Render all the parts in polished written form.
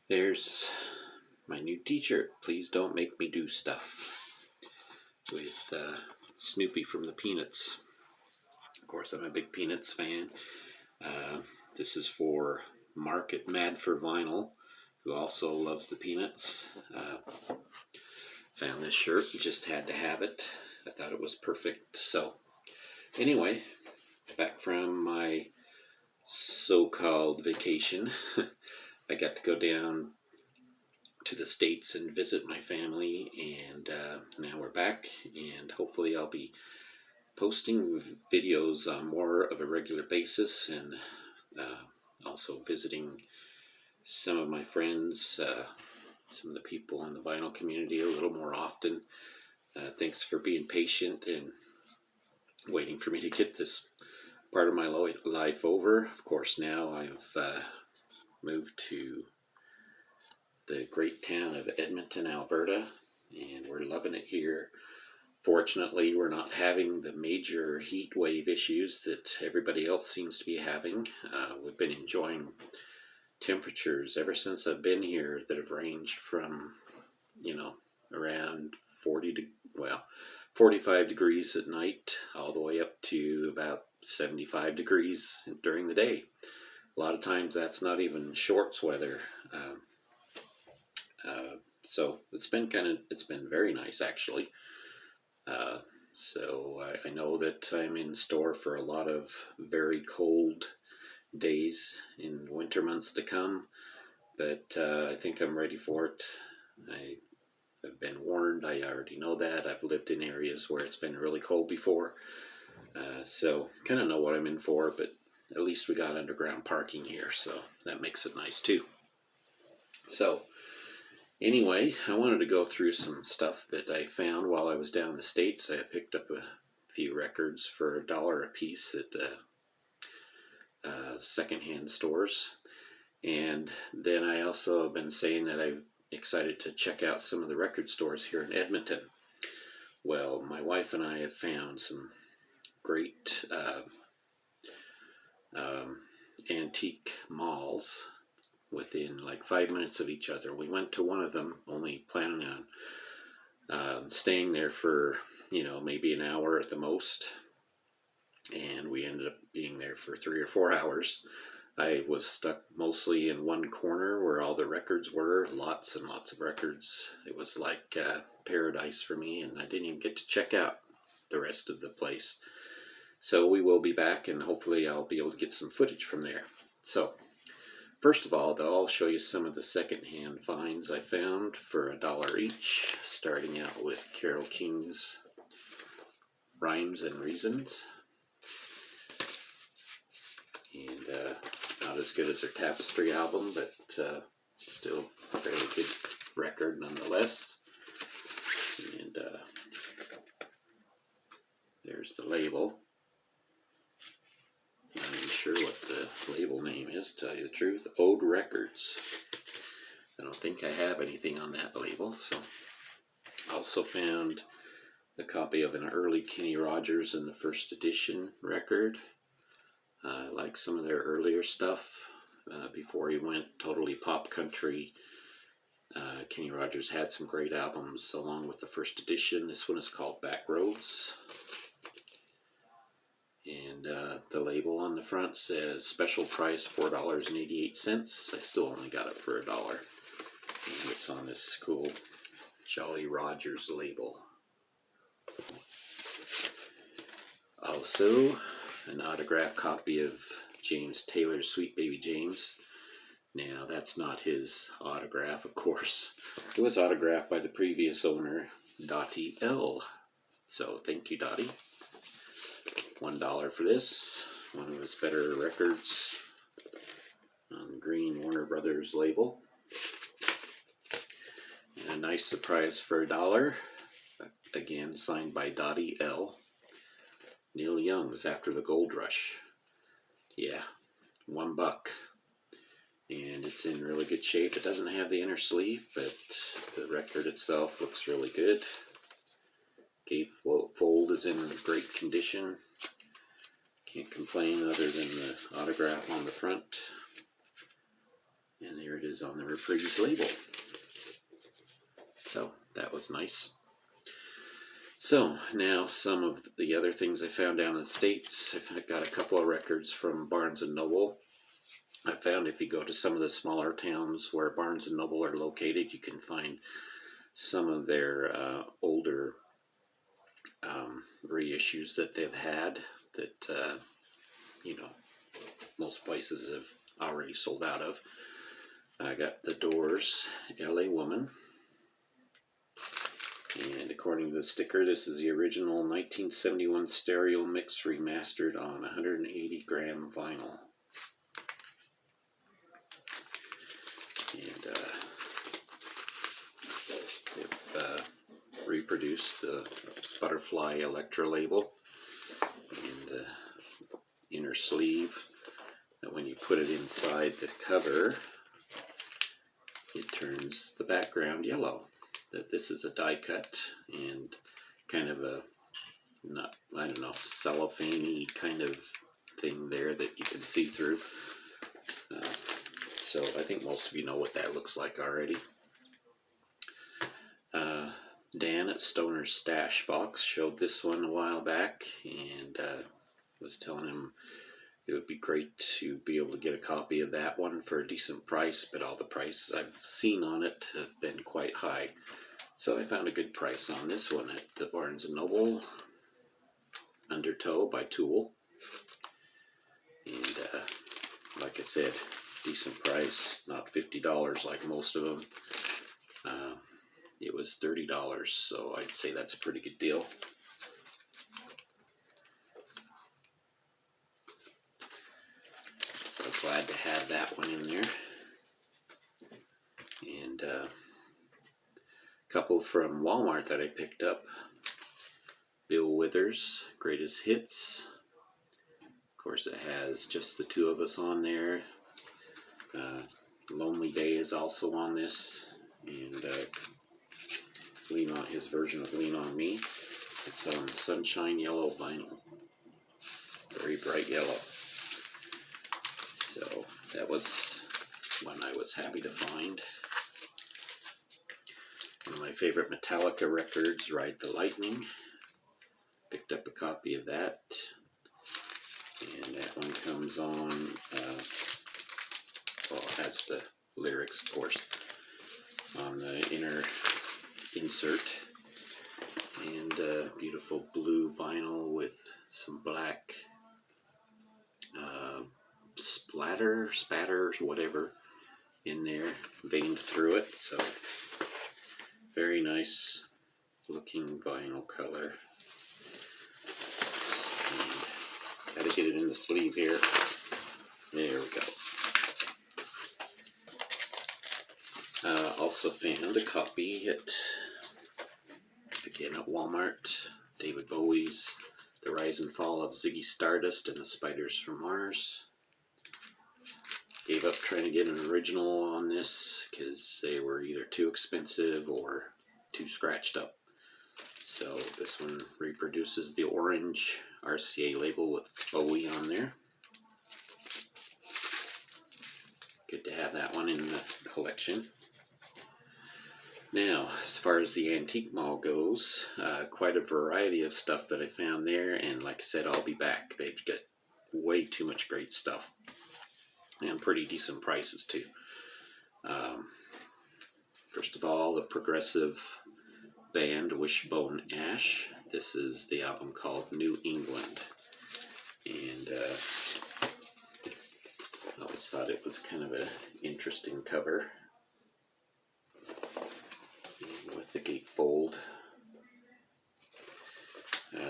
There's my new t-shirt, Please Don't Make Me Do Stuff, with Snoopy from the Peanuts. Of course, I'm a big Peanuts fan. This is for Mark at Mad for Vinyl, who also loves the Peanuts. Found this shirt, just had to have it. I thought it was perfect. So, anyway, back from my so-called vacation, I got to go down to the States and visit my family, and now we're back, and hopefully I'll be posting videos on more of a regular basis, and also visiting some of my friends, some of the people in the vinyl community a little more often. Thanks for being patient and waiting for me to get this part of my life over. Of course, now I've moved to the great town of Edmonton, Alberta, and we're loving it here. Fortunately, we're not having the major heat wave issues that everybody else seems to be having. We've been enjoying temperatures ever since I've been here that have ranged from, around 45 degrees at night, all the way up to about 75 degrees during the day. A lot of times that's not even shorts weather. So it's been very nice, actually. So I know that I'm in store for a lot of very cold days in winter months to come, but I think I'm ready for it. I've been warned. I already know that. I've lived in areas where it's been really cold before, so kind of know what I'm in for, but at least we got underground parking here, so that makes it nice too. So anyway, I wanted to go through some stuff that I found while I was down in the States. I picked up a few records for $1 a piece at secondhand stores. And then I also have been saying that I'm excited to check out some of the record stores here in Edmonton. Well, my wife and I have found some great antique malls within like 5 minutes of each other. We went to one of them, only planning on staying there for, maybe an hour at the most. And we ended up being there for 3 or 4 hours. I was stuck mostly in one corner where all the records were, lots and lots of records. It was like paradise for me, and I didn't even get to check out the rest of the place. So we will be back, and hopefully I'll be able to get some footage from there. So first of all, though, I'll show you some of the secondhand finds I found for $1 each, starting out with Carole King's Rhymes and Reasons. And not as good as her Tapestry album, but still a fairly good record nonetheless. And there's the label. Not even sure what the label name is, to tell you the truth. Ode Records. I don't think I have anything on that label. So I also found a copy of an early Kenny Rogers in the first edition record. I like some of their earlier stuff before he went totally pop country. Kenny Rogers had some great albums along with the first edition. This one is called Backroads. And the label on the front says special price $4.88. I still only got it for $1. And it's on this cool Jolly Rogers label. Also, an autographed copy of James Taylor's Sweet Baby James. Now, that's not his autograph, of course. It was autographed by the previous owner, Dottie L. So, thank you, Dottie. $1 for this. One of his better records on the green Warner Brothers label. And a nice surprise for $1. Again, signed by Dottie L. Neil Young's After the Gold Rush. Yeah, $1. And it's in really good shape. It doesn't have the inner sleeve, but the record itself looks really good. Gatefold is in great condition. Can't complain other than the autograph on the front. And there it is on the Reprise label. So that was nice. So now some of the other things I found down in the States. I've got a couple of records from Barnes & Noble. I found if you go to some of the smaller towns where Barnes & Noble are located, you can find some of their older reissues that they've had that, you know, most places have already sold out of. I got The Doors, LA Woman. And according to the sticker, this is the original 1971 stereo mix remastered on 180 gram vinyl. And they've reproduced the butterfly Electra label and the inner sleeve. That when you put it inside the cover, it turns the background yellow. That this is a die cut and kind of a, not, I don't know, cellophane-y kind of thing there that you can see through. So I think most of you know what that looks like already. Dan at Stoner's Stash Box showed this one a while back and was telling him it would be great to be able to get a copy of that one for a decent price, but all the prices I've seen on it have been quite high. So I found a good price on this one at the Barnes & Noble, Undertow by Tool. And like I said, decent price, not $50 like most of them. It was $30, so I'd say that's a pretty good deal. So glad to have that one in there. And a couple from Walmart that I picked up. Bill Withers, Greatest Hits. Of course, it has just the two of us on there. Lonely Day is also on this, and his version of Lean On Me. It's on sunshine yellow vinyl, very bright yellow. So that was one I was happy to find. One of my favorite Metallica records, Ride the Lightning. Picked up a copy of that. And that one comes on, well, it has the lyrics, of course, on the inner insert. And beautiful blue vinyl with some black spatters, whatever, in there, veined through it. So, very nice looking vinyl color. Got to get it in the sleeve here. There we go. Also found a copy at Walmart. David Bowie's The Rise and Fall of Ziggy Stardust and the Spiders from Mars. Gave up trying to get an original on this because they were either too expensive or too scratched up. So this one reproduces the orange RCA label with Bowie on there. Good to have that one in the collection. Now, as far as the antique mall goes, quite a variety of stuff that I found there, and like I said, I'll be back. They've got way too much great stuff, and pretty decent prices too. First of all, the progressive band Wishbone Ash. This is the album called New England, and I always thought it was kind of an interesting cover with the gatefold.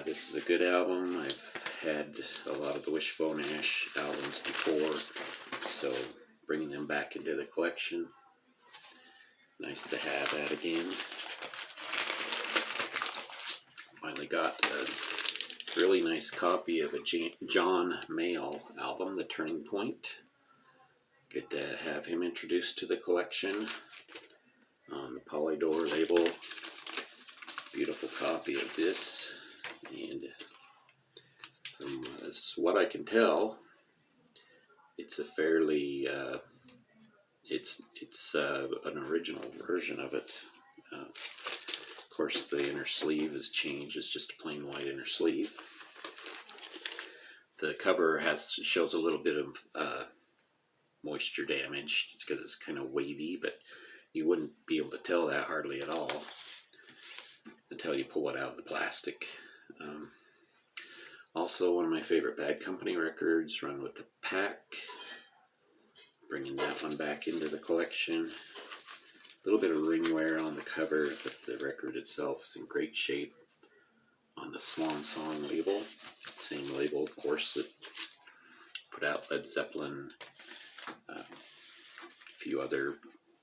This is a good album. I've had a lot of the Wishbone Ash albums before, so bringing them back into the collection. Nice to have that again. Finally got a really nice copy of a John Mayall album, The Turning Point. Good to have him introduced to the collection on the Polydor label. Beautiful copy of this, and from what I can tell, it's a fairly it's an original version of it. Of course, the inner sleeve has changed. It's just a plain white inner sleeve. The cover shows a little bit of moisture damage because it's kind of wavy, but you wouldn't be able to tell that hardly at all until you pull it out of the plastic. Also, one of my favorite Bad Company records, Run with the Pack. Bringing that one back into the collection. A little bit of ring wear on the cover, but the record itself is in great shape. On the Swan Song label, same label, of course, that put out Led Zeppelin, a few other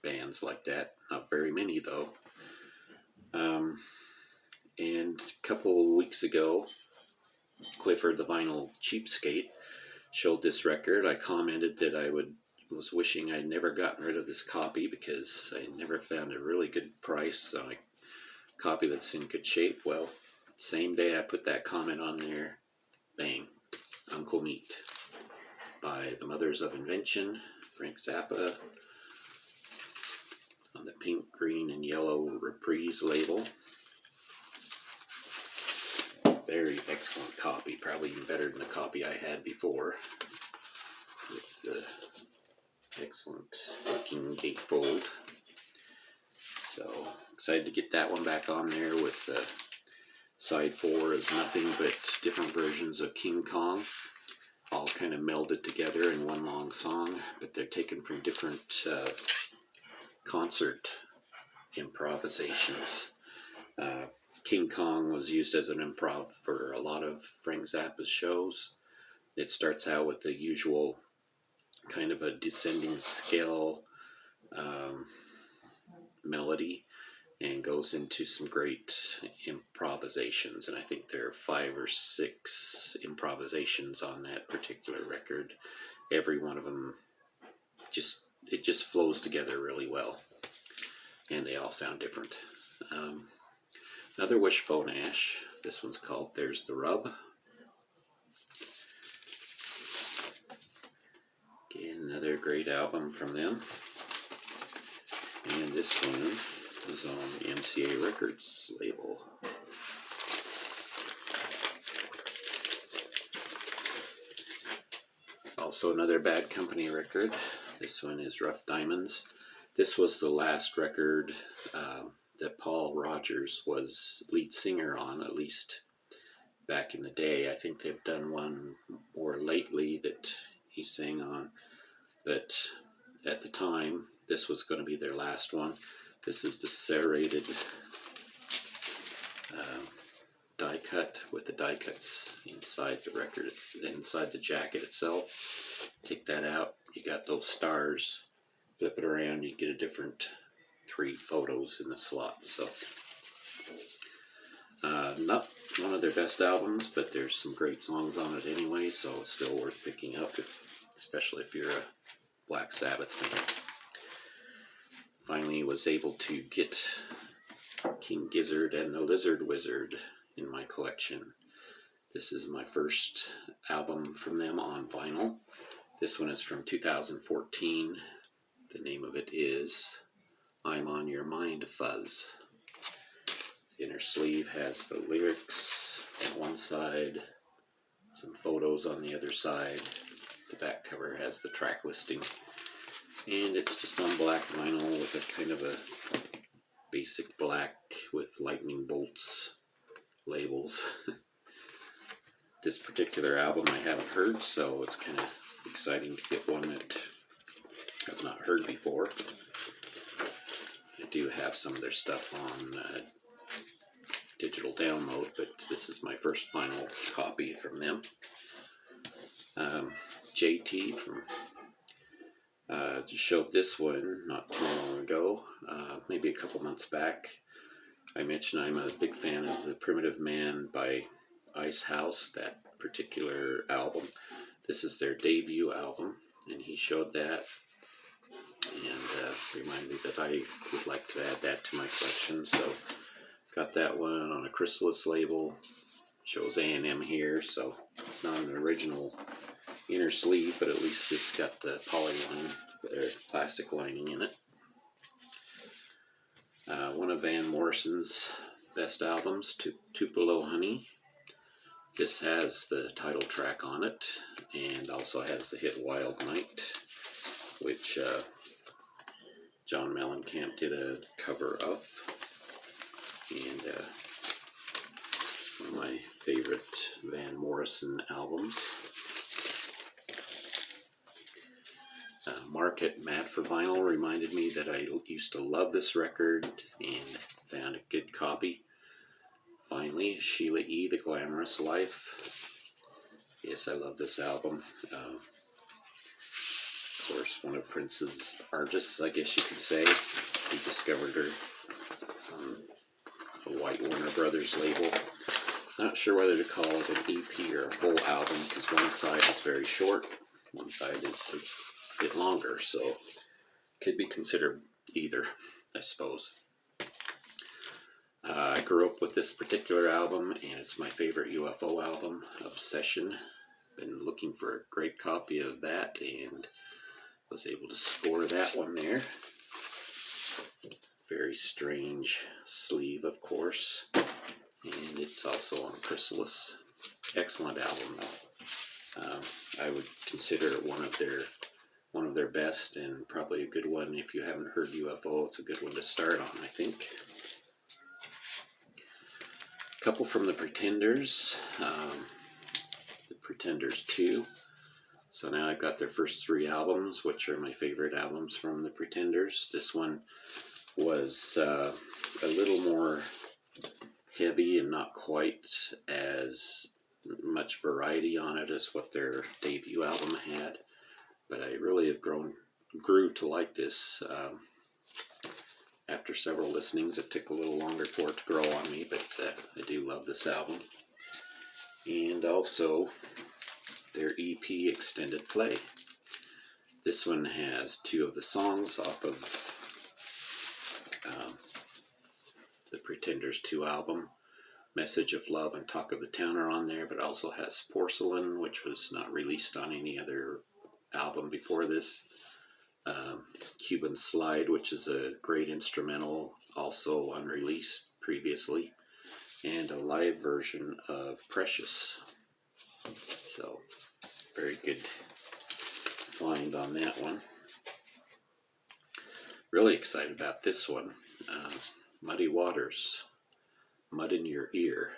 bands like that. Not very many, though. And a couple weeks ago, Clifford the Vinyl Cheapskate showed this record. I commented that I was wishing I'd never gotten rid of this copy because I never found a really good price on a copy that's in good shape. Well, same day I put that comment on there, bang, Uncle Meat by the Mothers of Invention, Frank Zappa, on the pink, green, and yellow Reprise label. Very excellent copy, probably even better than the copy I had before, with the excellent looking gatefold. So excited to get that one back on there with side 4 is nothing but different versions of King Kong, all kind of melded together in one long song, but they're taken from different concert improvisations. King Kong was used as an improv for a lot of Frank Zappa's shows. It starts out with the usual kind of a descending scale melody and goes into some great improvisations, and I think there are 5 or 6 improvisations on that particular record. Every one of them just flows together really well, and they all sound different. Another Wishbone Ash. This one's called There's the Rub. Again, another great album from them. And this one is on the MCA Records label. Also another Bad Company record. This one is Rough Diamonds. This was the last record that Paul Rogers was lead singer on, at least back in the day. I think they've done one more lately that he sang on, but at the time, this was going to be their last one. This is the serrated die cut with the die cuts inside the record, inside the jacket itself. Take that out, you got those stars. Flip it around, you get a different 3 photos in the slot. So not one of their best albums, but there's some great songs on it anyway, so it's still worth picking up, especially if you're a Black Sabbath fan. Finally was able to get King Gizzard and the Lizard Wizard in my collection. This is my first album from them on vinyl. This one is from 2014. The name of it is I'm on Your Mind, Fuzz. The inner sleeve has the lyrics on one side, some photos on the other side. The back cover has the track listing. And it's just on black vinyl with a kind of a basic black with lightning bolts labels. This particular album I haven't heard, so it's kind of exciting to get one that I've not heard before. I do have some of their stuff on digital download, but this is my first vinyl copy from them. JT from showed this one not too long ago, maybe a couple months back. I mentioned I'm a big fan of The Primitive Man by Ice House, that particular album. This is their debut album, and he showed that and reminded me that I would like to add that to my collection. So got that one on a Chrysalis label. Shows A&M here, so it's not an original inner sleeve, but at least it's got the polyline or plastic lining in it. One of Van Morrison's best albums, Tupelo Honey. This has the title track on it, and also has the hit Wild Night, which John Mellencamp did a cover of, and one of my favorite Van Morrison albums. Mark at Mad for Vinyl reminded me that I used to love this record and found a good copy. Finally, Sheila E., The Glamorous Life. Yes, I love this album. Of course, one of Prince's artists, I guess you could say. He discovered her on the White Warner Brothers label. Not sure whether to call it an EP or a full album, because one side is very short, one side is a bit longer, so could be considered either, I suppose. I grew up with this particular album, and it's my favorite UFO album, Obsession. Been looking for a great copy of that, and was able to score that one there. Very strange sleeve, of course, and it's also on chrysalis. Excellent album, though. I would consider it one of their best, and probably a good one if you haven't heard UFO. It's a good one to start on, I think. A couple from the Pretenders, the Pretenders 2. So now I've got their first 3 albums, which are my favorite albums from the Pretenders. This one was a little more heavy and not quite as much variety on it as what their debut album had. But I really have grew to like this. After several listenings, it took a little longer for it to grow on me, but I do love this album. And also their EP Extended Play. This one has 2 of the songs off of the Pretenders 2 album. Message of Love and Talk of the Town are on there, but also has Porcelain, which was not released on any other album before this. Cuban Slide, which is a great instrumental, also unreleased previously, and a live version of Precious. So, very good find on that one. Really excited about this one. Muddy Waters, Mud in Your Ear.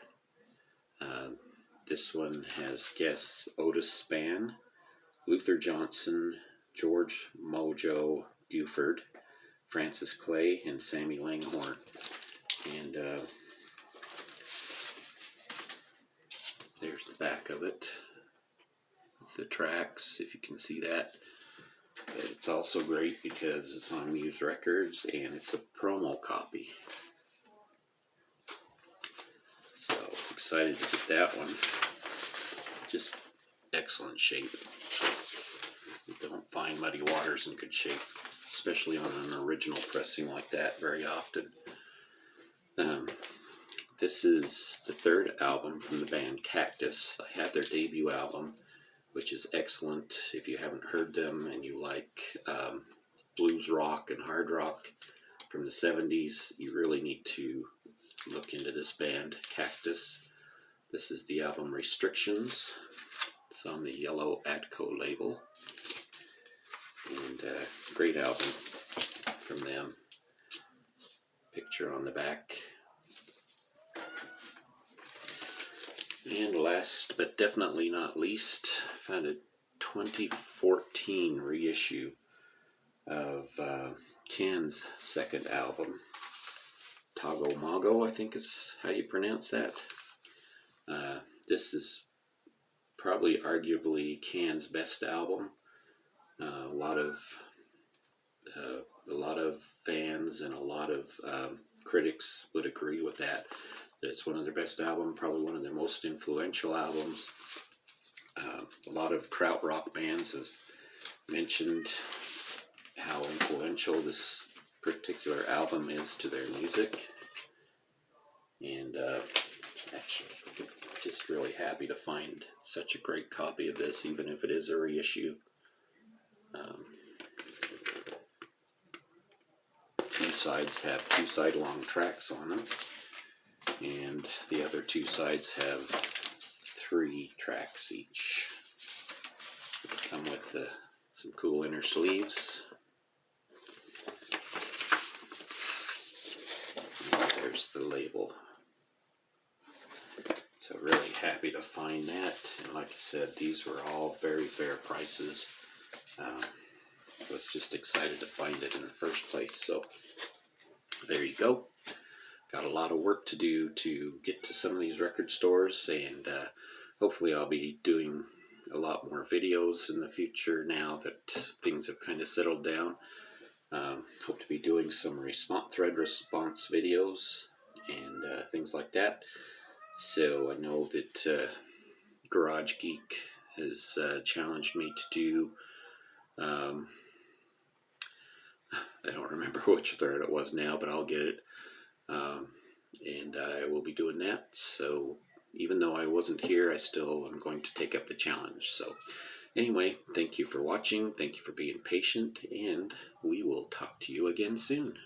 This one has guests Otis Spann, Luther Johnson, George Mojo Buford, Francis Clay, and Sammy Langhorne. And there's the back of it with the tracks, if you can see that. But it's also great because it's on Muse Records and it's a promo copy. So excited to get that one. Just excellent shape. You don't find Muddy Waters in good shape, especially on an original pressing like that very often. This is the 3rd album from the band Cactus. I have their debut album, which is excellent. If you haven't heard them and you like blues rock and hard rock from the 70s, you really need to look into this band, Cactus. This is the album Restrictions. It's on the yellow Atco label. And great album from them. Picture on the back. And last but definitely not least, found a 2014 reissue of Ken's 2nd album. Tago Mago, I think is how you pronounce that. This is probably arguably Ken's best album. A lot of fans and a lot of critics would agree with that. It's one of their best albums, probably one of their most influential albums. A lot of krautrock bands have mentioned how influential this particular album is to their music. And actually, just really happy to find such a great copy of this, even if it is a reissue. Two sides have 2 side-long tracks on them, and the other 2 sides have 3 tracks each. They come with some cool inner sleeves. And there's the label. So really happy to find that, and like I said, these were all very fair prices. I was just excited to find it in the first place, so there you go. Got a lot of work to do to get to some of these record stores, and hopefully I'll be doing a lot more videos in the future now that things have kind of settled down. Hope to be doing some thread response videos and things like that. So I know that Garage Geek has challenged me to do, I don't remember which thread it was now, but I'll get it. And I will be doing that. So even though I wasn't here, I still am going to take up the challenge. So anyway, thank you for watching. Thank you for being patient, and we will talk to you again soon.